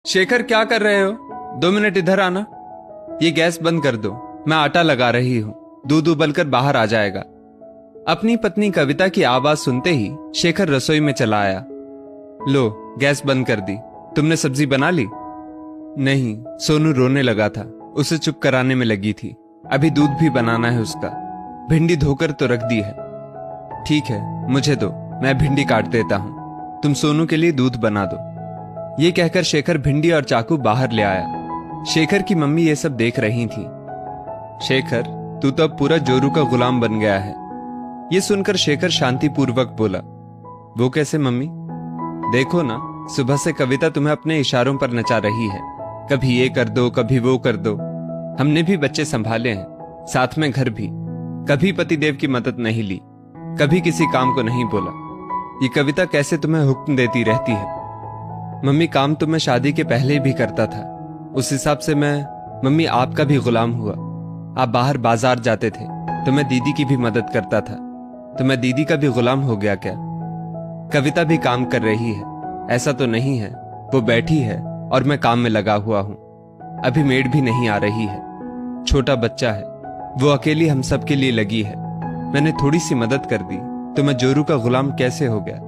शेखर, क्या कर रहे हो? 2 मिनट इधर आना। ये गैस बंद कर दो, मैं आटा लगा रही हूं। दूध उबलकर बाहर आ जाएगा। अपनी पत्नी कविता की आवाज सुनते ही शेखर रसोई में चला आया। लो, गैस बंद कर दी। तुमने सब्जी बना ली? नहीं, सोनू रोने लगा था। उसे चुप कराने में लगी थी। अभी दूध भी बनाना है उसका। भिंडी धोकर तो रख दी है। ठीक है, मुझे दो, मैं भिंडी काट देता हूं। तुम सोनू के लिए दूध बना दो। ये कहकर शेखर भिंडी और चाकू बाहर ले आया। शेखर की मम्मी ये सब देख रही थी। शेखर, तू तो अब पूरा जोरू का गुलाम बन गया है। ये सुनकर शेखर शांतिपूर्वक बोला। वो कैसे मम्मी? देखो ना, सुबह से कविता तुम्हें अपने इशारों पर नचा रही है। कभी ये कर दो, कभी वो कर दो। हमने भी बच्चे संभाले हैं, साथ में घर भी। कभी पतिदेव की मदद नहीं ली, कभी किसी काम को नहीं बोला। ये कविता कैसे तुम्हें हुक्म देती रहती है? मम्मी, काम तो मैं शादी के पहले भी करता था। उस हिसाब से मम्मी आपका भी गुलाम हुआ। आप बाहर बाजार जाते थे तो मैं दीदी की भी मदद करता था। तो मैं दीदी का भी गुलाम हो गया क्या? कविता भी काम कर रही है, ऐसा तो नहीं है। वो बैठी है और मैं काम में लगा हुआ हूं। अभी मेड भी नहीं आ रही है। छोटा बच्चा है, वो अकेली हम सब के लिए लगी है। मैंने थोड़ी सी मदद कर दी तो मैं जोरू का गुलाम कैसे हो गया?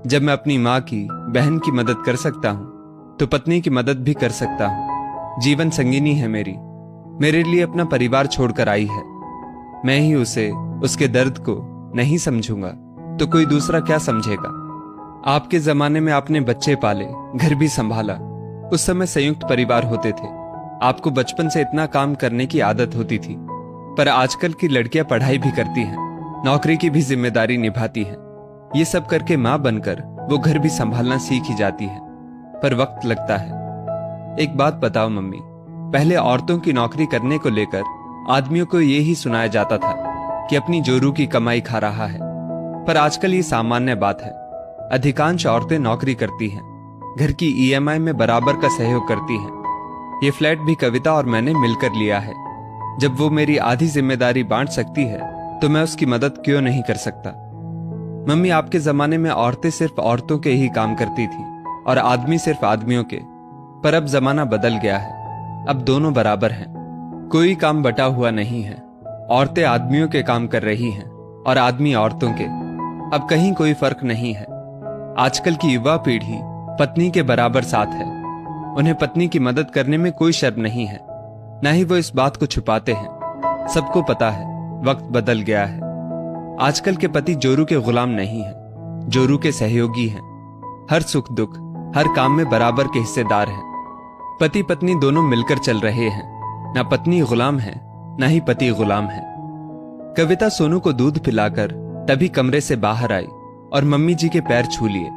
जब मैं अपनी माँ की, बहन की मदद कर सकता हूं तो पत्नी की मदद भी कर सकता हूं। जीवन संगिनी है मेरे लिए अपना परिवार छोड़कर आई है। मैं ही उसे, उसके दर्द को नहीं समझूंगा तो कोई दूसरा क्या समझेगा? आपके जमाने में आपने बच्चे पाले, घर भी संभाला। उस समय संयुक्त परिवार होते थे। आपको बचपन से इतना काम करने की आदत होती थी। पर आजकल की लड़कियां पढ़ाई भी करती हैं, नौकरी की भी जिम्मेदारी निभाती हैं। ये सब करके मां बनकर वो घर भी संभालना सीख ही जाती है। पर वक्त लगता है। एक बात बताओ मम्मी, पहले औरतों की नौकरी करने को लेकर आदमियों को ये ही सुनाया जाता था कि अपनी जोरू की कमाई खा रहा है। पर आजकल ये सामान्य बात है। अधिकांश औरतें नौकरी करती हैं, घर की ईएमआई में बराबर का सहयोग करती हैं। ये फ्लैट भी कविता और मैंने मिलकर लिया है। जब वो मेरी आधी जिम्मेदारी बांट सकती है तो मैं उसकी मदद क्यों नहीं कर सकता? मम्मी, आपके जमाने में औरतें सिर्फ औरतों के ही काम करती थी और आदमी सिर्फ आदमियों के। पर अब जमाना बदल गया है। अब दोनों बराबर हैं। कोई काम बटा हुआ नहीं है। औरतें आदमियों के काम कर रही हैं और आदमी औरतों के। अब कहीं कोई फर्क नहीं है। आजकल की युवा पीढ़ी पत्नी के बराबर साथ है। उन्हें पत्नी की मदद करने में कोई शर्म नहीं है। न ही वो इस बात को छुपाते हैं। सबको पता है, वक्त बदल गया है। आजकल के पति जोरू के गुलाम नहीं है, जोरू के सहयोगी हैं। हर सुख दुख, हर काम में बराबर के हिस्सेदार हैं। पति पत्नी दोनों मिलकर चल रहे हैं। ना पत्नी गुलाम है, ना ही पति गुलाम है। कविता सोनू को दूध पिलाकर तभी कमरे से बाहर आई और मम्मी जी के पैर छू लिए।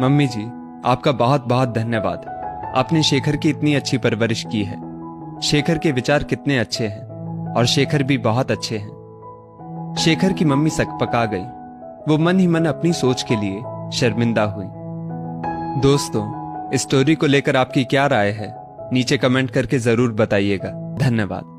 मम्मी जी, आपका बहुत बहुत धन्यवाद। आपने शेखर की इतनी अच्छी परवरिश की है। शेखर के विचार कितने अच्छे हैं और शेखर भी बहुत अच्छे हैं। शेखर की मम्मी सकपका गई। वो मन ही मन अपनी सोच के लिए शर्मिंदा हुई। दोस्तों, इस स्टोरी को लेकर आपकी क्या राय है? नीचे कमेंट करके जरूर बताइएगा। धन्यवाद।